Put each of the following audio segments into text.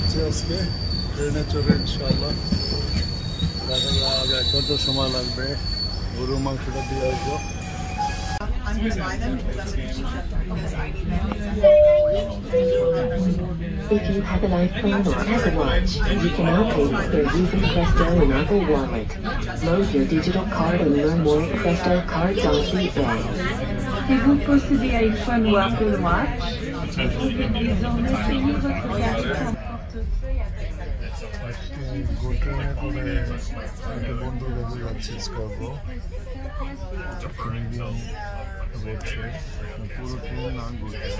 যাচ্ছি আজকে ট্রেনে চড়ে ইনশাআল্লাহ। দেখা যাক 1 ঘন্টা সময় লাগবে। গরুর মাংসটা দিয়ে আসবো। If you have an iPhone or Apple Watch, you can now pay here using Presto and Apple Wallet. Load your digital card and learn more at prestocards on eBay. Si vous possédez iPhone ou Apple Watch, vous pouvez désormais payer votre carte en portefeuille avec গোট্রেনে করে একটা বন্ধুর কাছে যাচ্ছি স্কর্পো। Road train, পুরো train না গোট্রেন।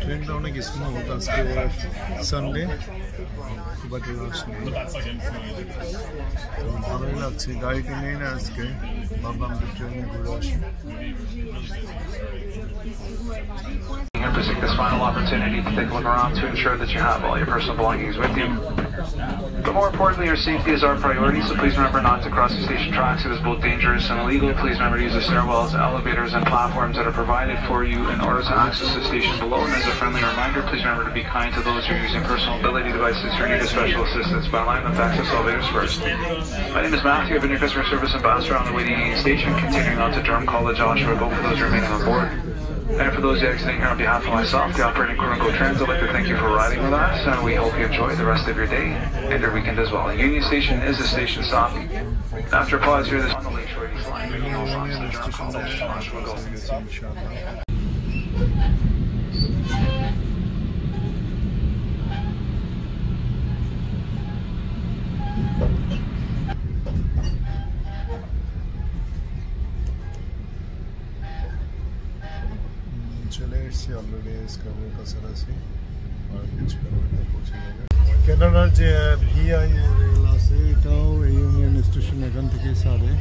ট্রেনটা অনেক smooth. আজকে সানডে, বাট রাশ নেই, ভালোই লাগছে। গাড়িটা নেই না আজকে, ভাবলাম যে ট্রেনে ঘুরে আসি। To take this final opportunity to take a look around to ensure that you have all your personal belongings with you. But more importantly, your safety is our priority, so please remember not to cross the station tracks. It is both dangerous and illegal. Please remember to use the stairwells, elevators, and platforms that are provided for you in order to access the station below. And as a friendly reminder, please remember to be kind to those who are using personal mobility devices or need special assistance by allowing them to access elevators first. My name is Matthew. I've been your customer service ambassador on the waiting station, continuing on to Durham College, Joshua. Go for those remaining on board. And for those exiting here on behalf of myself, the operating crew and GoTrans, I'd like to thank you for riding with us, and we hope you enjoy the rest of your day and your weekend as well. Union Station is the station stop. After a pause here, this on the Lakeshore East Line, making all stops to Durham College, Joshua. Go. চলে এসেছি already স্কর্পোর কাছাকাছি, আর কিছুক্ষণ পৌঁছে যাবে। কেনাডার যে Vi rail আছে, এটাও এই ইউনিয়ন স্টেশন এখান থেকেই ছাড়ে।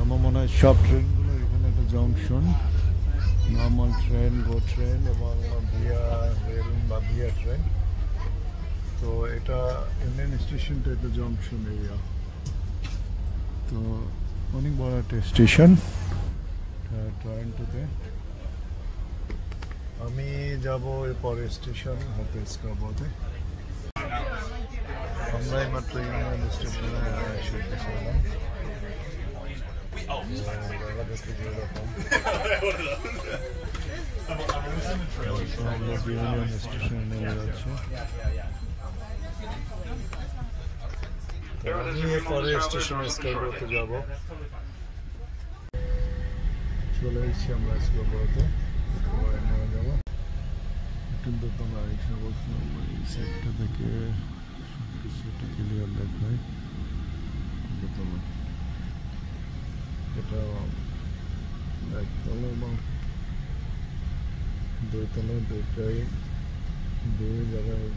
আমার মনে হয় সব ট্রেনগুলো এখানে একটা জংশন, নর্মাল ট্রেন, গো ট্রেন এবং ভিয়া রেল বা ভিয়া ট্রেন। তো এটা ইউনিয়ন স্টেশনটা একটা জংশন এরিয়া, তো অনেক বড় একটা স্টেশন টরন্টোতে। আমি যাব পরের স্টেশন হয়তো স্কর্পোতে। আমরা এইমাত্র ইউনিয়ন স্টেশনে এসে পৌঁছালাম। জায়গা দেখতে যেরকম ইউনিয়ন স্টেশনে নেমে যাচ্ছে। আমি পরের স্টেশনে স্কর্পোতে যাব। চলে এসেছি আমরা স্কর্পোতে, নেমে যাবো। কিন্তু তোমরা এসে বলছিলাম এই সাইডটা থেকে সবকিছু একটা ক্লিয়ার দেখায়। এটা একতলা এবং দুইতলা, দুইটাই দুই জায়গায়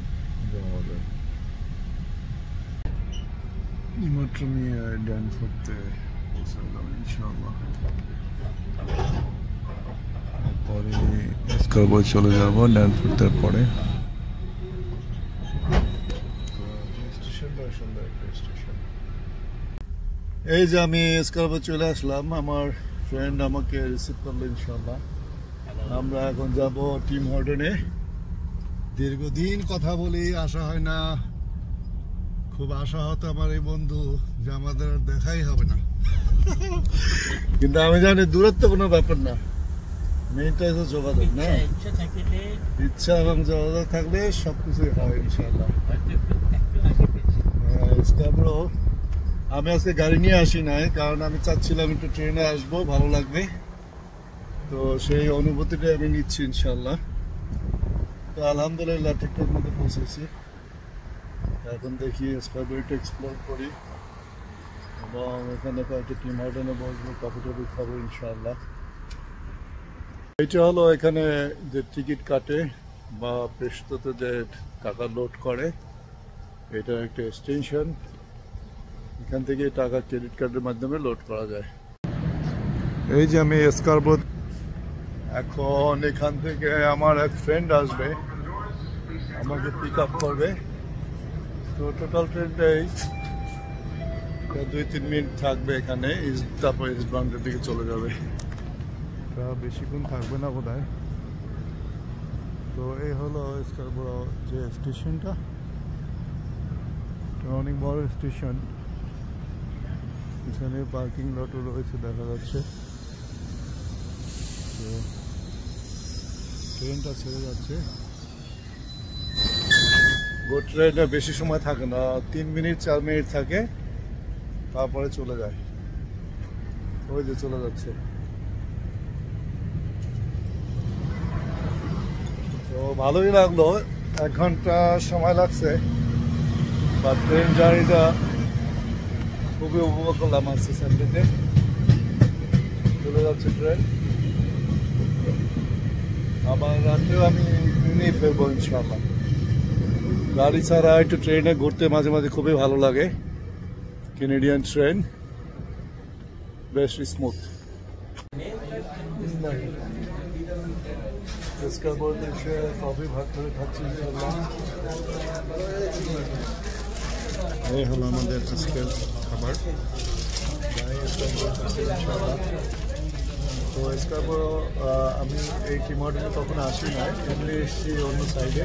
যাওয়া যায়। এইমাত্র আমি ড্যানফোর্ডতে পৌঁছালাম ইনশাআল্লাহ। পরে স্কর্পো চলে যাব ড্যানফোর্ডের পরে। স্টেশনটা সুন্দর একটা স্টেশন। এই যে আমি স্কর্পো চলে আসলাম, আমার ফ্রেন্ড আমাকে রিসিভ করলো ইনশাআল্লাহ। আমরা এখন যাব টিম হর্টনে। দীর্ঘদিন কথা বলি, আসা হয় না। খুব আশা হতো আমার এই বন্ধু যে আমাদের দেখাই হবে না, কিন্তু আমি জানি দূরত্ব কোনো ব্যাপার না, মেইনটা হচ্ছে যোগাযোগ না। ইচ্ছা এবং যোগাযোগ থাকলে সবকিছুই হয় ইনশাআল্লাহ। স্কর্পো আমি আজকে গাড়ি নিয়ে আসি নাই, কারণ আমি চাচ্ছিলাম একটু ট্রেনে আসবো, ভালো লাগবে। তো সেই অনুভূতিটা আমি নিচ্ছি ইনশাআল্লাহ। তো আলহামদুলিল্লাহ ঠিকঠাক মতো পৌঁছেছি। এখন দেখি স্কর্পোটা এক্সপ্লোর করি এবং এখানে কয়েকটা টিম হর্টনে বসবো, কফি টফি খাবো ইনশাআল্লাহ। এটা হলো এখানে যে টিকিট কাটে বা প্রেস্টোতে যে টাকা লোড করে, এটা একটা স্টেশন। এখান থেকে টাকা ক্রেডিট কার্ডের মাধ্যমে লোড করা যায়। এই যে আমি স্কর্পো এখন এখান থেকে আমার এক ফ্রেন্ড আসবে, আমাকে পিক আপ করবে। তো টোটাল ট্রেনটাই 2-3 মিনিট থাকবে এখানে, তারপর ইস্টবান্ডের দিকে চলে যাবে। তা বেশিক্ষণ থাকবে না বোধহয়। তো এই হলো স্কারবোরো যে স্টেশনটা, অনেক বড় স্টেশন। এখানে পার্কিং লটও রয়েছে দেখা যাচ্ছে। তো ট্রেনটা ছেড়ে যাচ্ছে। গোট ট্রেনটা বেশি সময় থাকে না, 3 মিনিট 4 মিনিট থাকে, তারপরে চলে যায়। ওই যে চলে যাচ্ছে। তো ভালোই লাগলো, 1 ঘন্টা সময় লাগছে, বা ট্রেন জার্নিটা খুবই উপভোগ করলাম। আজকে সানডেতে চলে যাচ্ছে ট্রেন, আবার রাত্রেও আমি নিয়ে ফেরবো ইনশাল্লাহ। গাড়ি ছাড়া একটু ট্রেনে ঘুরতে মাঝে মাঝে খুবই ভালো লাগে। কেনেডিয়ান ট্রেন বেশ স্মুথ। কফি ভাত করে খাচ্ছি। এই হলো আমাদের আজকের খাবার। তো স্কারবোরো আমি এই টি মডেলে কখনো আসি না, এমনি এসেছি অন্য সাইডে।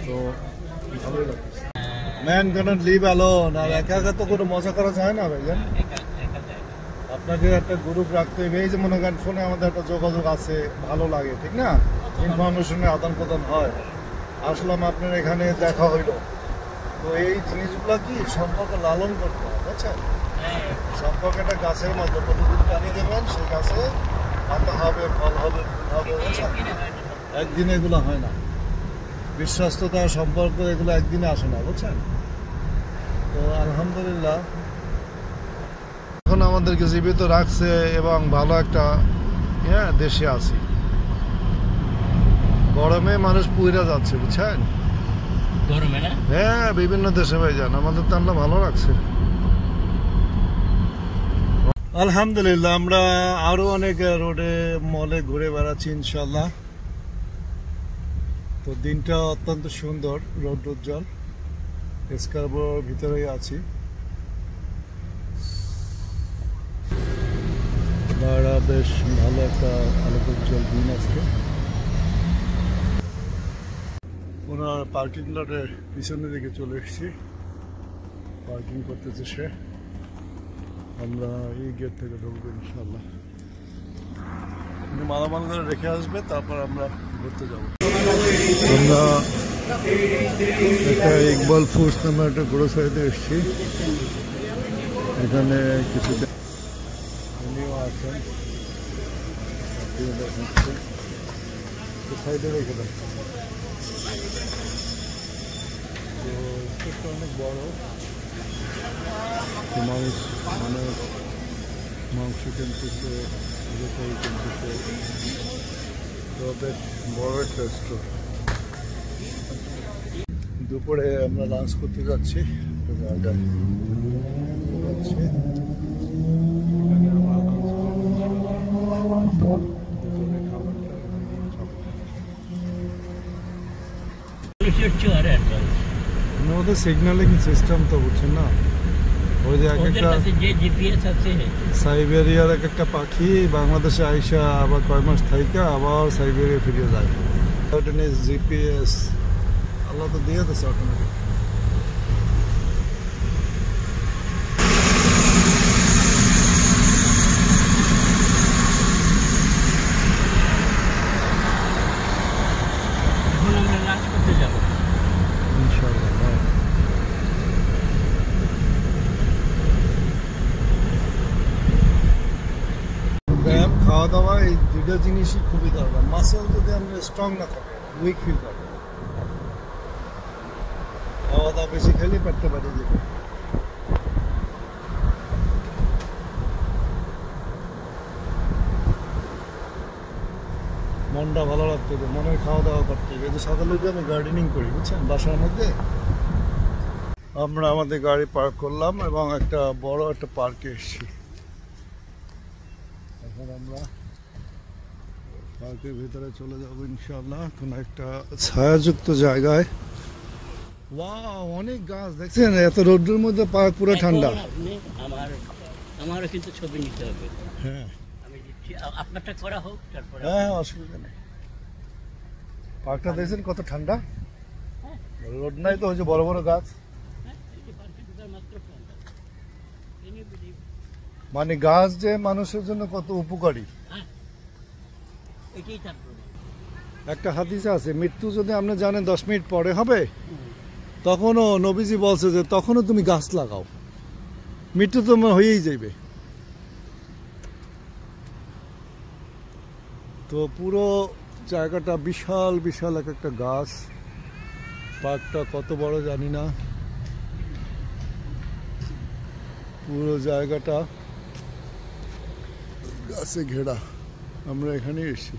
তো ভালোই লাগে। Man cannot live alone. আর একা একা তো কোনো মজা করা যায় না ভাইজান, আপনাকে একটা গ্রুপ রাখতে হবে। এই যে মনে করেন ফোনে আমাদের একটা যোগাযোগ আছে, ভালো লাগে, ঠিক না? ইনফরমেশনের আদান প্রদান হয়। আসলাম আপনার এখানে, দেখা হইল। তো এই জিনিসগুলো কি সম্পর্ক লালন করতে হয়, বুঝছেন? সম্পর্ক একটা গাছের মতো, প্রতিদিন পানি দেবেন, সেই গাছে পাতা হবে, ফল হবে, ফুল হবে, বুঝছেন? একদিনে এগুলো হয় না। বিশ্বস্ততা, সম্পর্ক এগুলো একদিনে আসে না, বুঝছেন? তো আলহামদুলিল্লাহ এখন আমাদেরকে জীবিত রাখছে এবং ভালো একটা দেশে আছি। গরমে মানুষ পুইরা যাচ্ছে, বুঝছেন? গরমে না? হ্যাঁ, বিভিন্ন দেশে ভাই যান, আমাদের তো আল্লাহ ভালো রাখছে আলহামদুলিল্লাহ। আমরা আরো অনেক রোডে মলে ঘুরে বেড়াচ্ছি ইনশাল্লাহ। তো দিনটা অত্যন্ত সুন্দর, রোদ উজ্জ্বল। স্কারবোরোর ভিতরেই আছি। বেশ ভালো একটা আলোক উজ্জ্বল দিন আজকে। ওনার পার্কিং লটের পিছনের দিকে চলে এসেছি, পার্কিং করতেছে সে। আমরা এই গেট থেকে ঢুকবো ইনশাল্লাহ। মালামাল করে রেখে আসবে, তারপর আমরা ঘুরতে যাবো। আমরা একটা ইকবাল ফুডস নামে একটা গ্রোসারিতে এসেছি। এখানে কিছু উনিও আছেন, সাইডে রেখে দেন। তো স্টেটটা অনেক বড়, মানুষ মাংস কিনতেছে, গ্রোসারি কিনতেছে। তো বেশ বড় একটা স্টোর। দুপুরে আমরা লাঞ্চ করতে যাচ্ছি একটা জায়গায় যাচ্ছি। ওদের সিগন্যালিং সিস্টেম তো বুঝছেন না, ওই যে এক একটা সাইবেরিয়ার এক একটা পাখি বাংলাদেশে আইসা আবার কয় মাস থাইকা আবার সাইবেরিয়া ফিরে যায়। জিপিএস আল্লাহ তো দিয়ে দিচ্ছে অটোমেটিক। এখন আমরা লাঞ্চ করতে যাবো ইনশাআল্লাহ। ব্যায়াম, খাওয়া দাওয়া, এই দুটো জিনিসই খুবই দরকার। মাসেল যদি আমরা স্ট্রং না থাকে, উইক ফিল করে। খাওয়া দাওয়া বেশি খেলে পেটটা বাড়িয়ে যাবে। মনটা ভালো রাখতে হবে, মনের খাওয়া দাওয়া করতে হবে। এই যে সকালে উঠে আমি গার্ডেনিং করি, বুঝছেন, বাসার মধ্যে। আমরা আমাদের গাড়ি পার্ক করলাম এবং একটা বড় একটা পার্কে এসেছি। এখন আমরা পার্কের ভিতরে চলে যাব ইনশাআল্লাহ কোনো একটা ছায়াযুক্ত জায়গায়। ওয়াও, অনেক গাছ দেখছেন, এত রোদ্রের মধ্যে পার্ক পুরো ঠান্ডা। আমারও কিন্তু ছবি নিতে হবে। হ্যাঁ, আমি দিচ্ছি, আপনারটা করা হোক তারপরে। হ্যাঁ, অসুবিধা নেই। পার্কটা দেখছেন কত ঠান্ডা, রোদ নাই তো, হচ্ছে বড় বড় গাছ। মানে গাছ যে মানুষের জন্য কত উপকারী। একটা হাদিসে আছে, মৃত্যু যদি আপনি জানেন 10 মিনিট পরে হবে, তখনও নবীজি বলছে যে তখনও তুমি গাছ লাগাও, মৃত্যু তোমার হয়েই যাইবে। তো পুরো জায়গাটা বিশাল বিশাল এক একটা গাছ। পার্কটা কত বড় জানি না, পুরো জায়গাটা গাছে ঘেরা। আমরা এখানে এসেছি,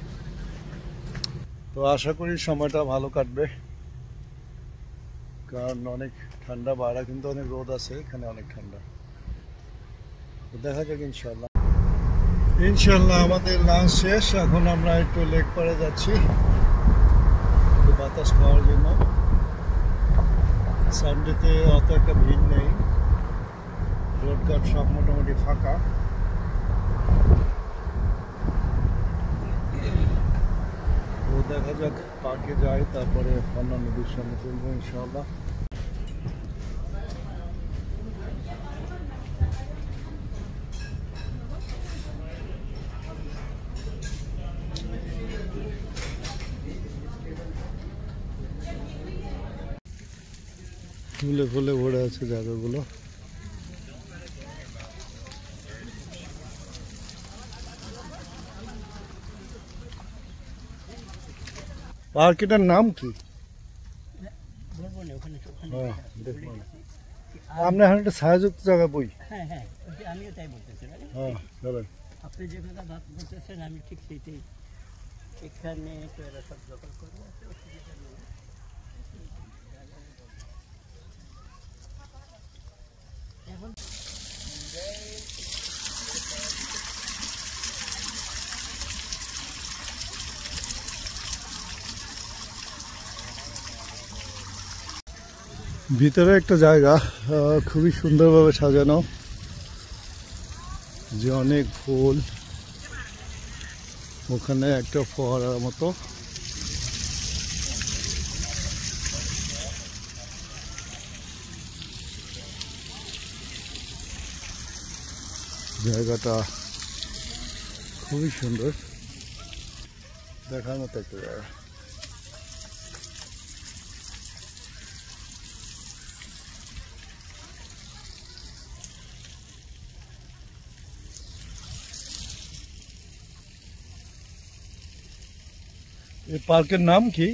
তো আশা করি সময়টা ভালো কাটবে, কারণ অনেক ঠান্ডা, বাইরে কিন্তু অনেক রোদ আছে, এখানে অনেক ঠান্ডা। তো দেখা যাক ইনশাল্লাহ। ইনশাল্লাহ আমাদের লাঞ্চ শেষ, এখন আমরা একটু লেক পাড়ে যাচ্ছি একটু বাতাস খাওয়ার জন্য। সানডেতে অত একটা ভিড় নেই, রোডঘাট সব মোটামুটি ফাঁকা। তো দেখা যাক, পার্কে যাই, তারপরে অন্যান্য বিষয়ে চলবো ইনশাআল্লাহ। ফুলে ফুলে ভরে আছে জায়গাগুলো। পার্কটার নাম কি? আমরা এখন একটা ছায়াযুক্ত জায়গা বই। হ্যাঁ হ্যাঁ, আমিও তাই বলতেছিলাম। হ্যাঁ, আপনি যে কথা বলতেছেন আমি ঠিক সেইটাই। এখানে তো এরা সব দখল করবে, অসুবিধা নেই। এখন ভিতরে একটা জায়গা খুবই সুন্দরভাবে সাজানো, যে অনেক ফুল, ওখানে একটা ফোয়ারার মতো। জায়গাটা খুবই সুন্দর, দেখার মতো একটা জায়গা। এই পার্কের নাম কি?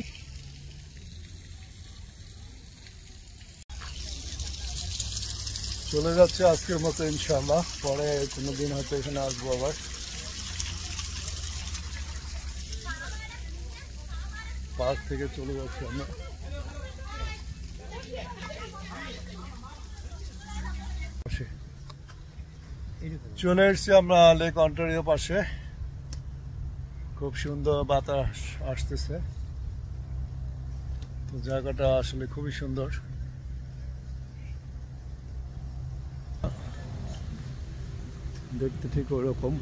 চলে যাচ্ছে আজকের মতো ইনশাআল্লাহ, পরে কোনোদিন হয়তো এখানে আসবো আবার। পার্ক থেকে চলে যাচ্ছি আমরা। চলে এসছি আমরা লেক অন্টারিও পাশে, খুব সুন্দর বাতাস আসতেছে। তো জায়গাটা আসলে খুবই সুন্দর। দেখতে ঠিক ওরকম।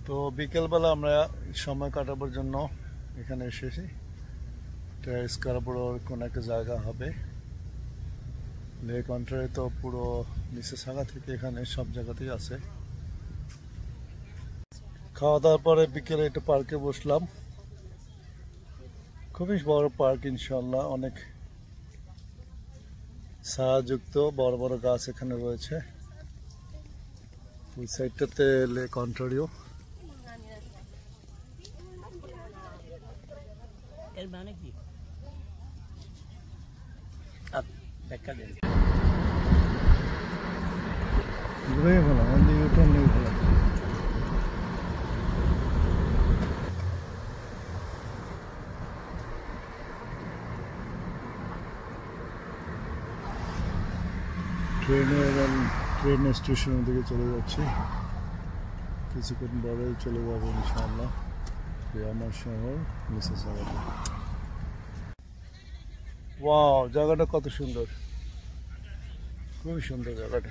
তো বিকেলবেলা আমরা সময় কাটাবার জন্য এখানে এসেছি। স্কারবোরোর কোন একটা জায়গা হবে। লেক অন্টারিও তো পুরো মিসিসাগা থেকে এখানে সব জায়গাতেই আছে। খাওয়া দাওয়ার পরে বিকেলে একটু পার্কে বসলাম। খুবই বড় পার্ক ইনশাআল্লাহ, অনেক ছায়াযুক্ত বড় বড় গাছ এখানে রয়েছে। ওই সাইডটাতে লেক অন্টারিও। এর মানে কি? ব্যাখ্যা দেন। ঘুরে গেলাম, ইউটার্ন নিয়ে গেলাম। ট্রেন স্টেশনের দিকে চলে যাচ্ছি, কিছুক্ষণ পরেই চলে যাবো ইনশাআল্লাহ আমার শহর মিসিসাগাতে। ওয়াও, জায়গাটা কত সুন্দর, খুবই সুন্দর জায়গাটা।